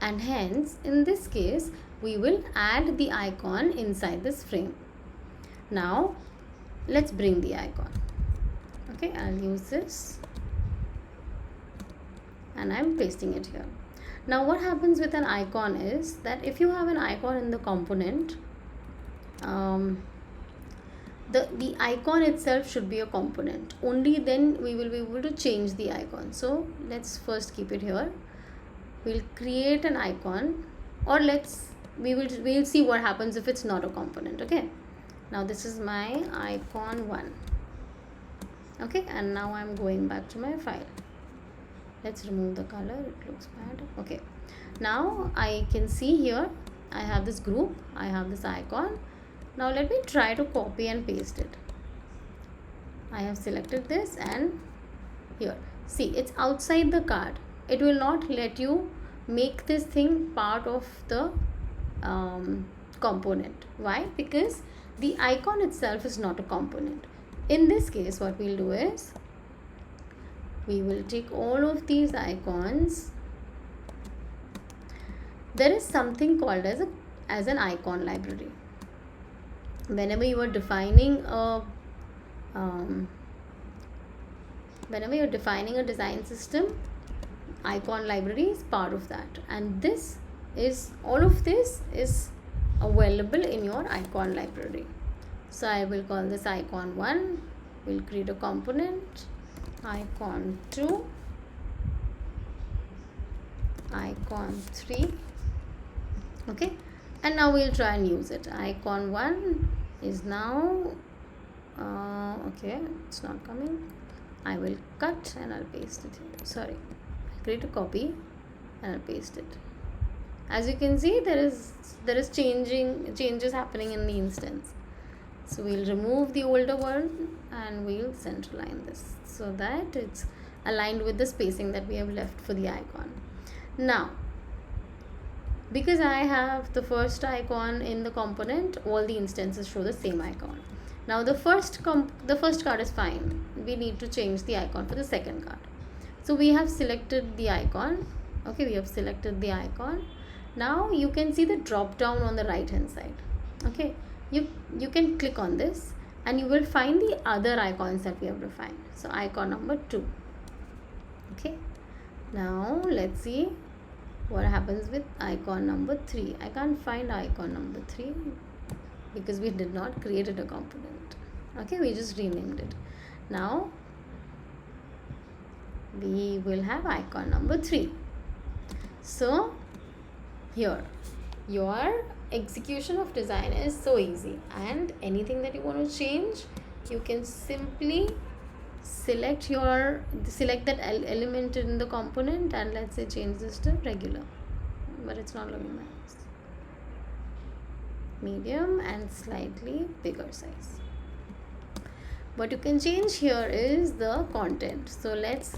and hence in this case we will add the icon inside this frame. Now let's bring the icon. Okay, I'll use this and I'm pasting it here. Now what happens with an icon is that if you have an icon in the component, the icon itself should be a component. Only then we will be able to change the icon. So let's first keep it here. We'll create an icon, or we'll see what happens if it's not a component. Okay, now this is my icon 1. Okay, and now I'm going back to my file. Let's remove the color, it looks bad. Okay, now I can see here I have this group, I have this icon. Now let me try to copy and paste it. I have selected this and here, see, it's outside the card. It will not let you make this thing part of the component. Why? Because the icon itself is not a component. In this case, what we'll do is we will take all of these icons. There is something called as an icon library. Whenever you are defining a design system, icon library is part of that, and all of this is available in your icon library. So I will call this icon 1. We'll create a component, icon 2, icon 3. Okay, and now we'll try and use it. Icon 1 is now okay, it's not coming. I will cut and I'll paste it here. Sorry, I'll create a copy and I'll paste it. As you can see, there is changes happening in the instance. So we'll remove the older one and we'll centerline this so that it's aligned with the spacing that we have left for the icon. Now, because I have the first icon in the component, all the instances show the same icon. Now the first card is fine. We need to change the icon for the second card. So we have selected the icon. Okay, we have selected the icon. Now you can see the drop down on the right hand side. Okay, you can click on this and you will find the other icons that we have defined. So icon number 2. Okay, now let's see what happens with icon number 3. I can't find icon number 3 because we did not create it a component. Okay, we just renamed it. Now we will have icon number 3. So here your execution of design is so easy, and anything that you want to change, you can simply select that element in the component, and let's say change this to regular, but it's not looking nice, medium and slightly bigger size. What you can change here is the content. So let's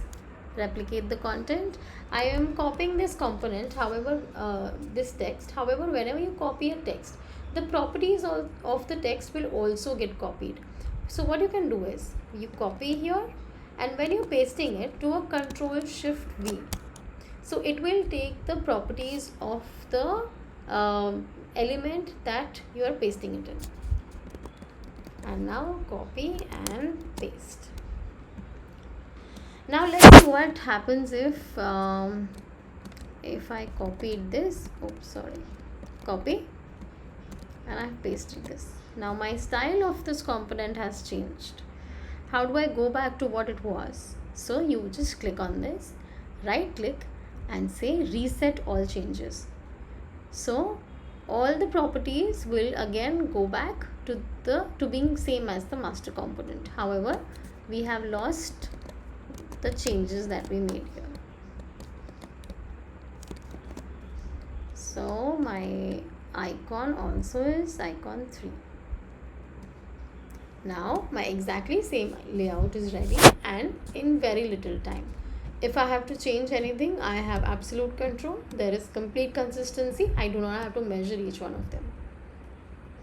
replicate the content. I am copying this component, however this text. However, whenever you copy a text, the properties of the text will also get copied. So what you can do is you copy here, and when you're pasting it, do a Ctrl+Shift+V. So it will take the properties of the element that you are pasting it in. And now copy and paste. Now let's see what happens if I copied this. Copy, and I've pasted this. Now my style of this component has changed. How do I go back to what it was? So you just click on this, right click and say reset all changes. So all the properties will again go back to being same as the master component. However, we have lost the changes that we made here. So my icon also is icon 3. Now my exactly same layout is ready, and in very little time. If I have to change anything, I have absolute control. There is complete consistency. I do not have to measure each one of them.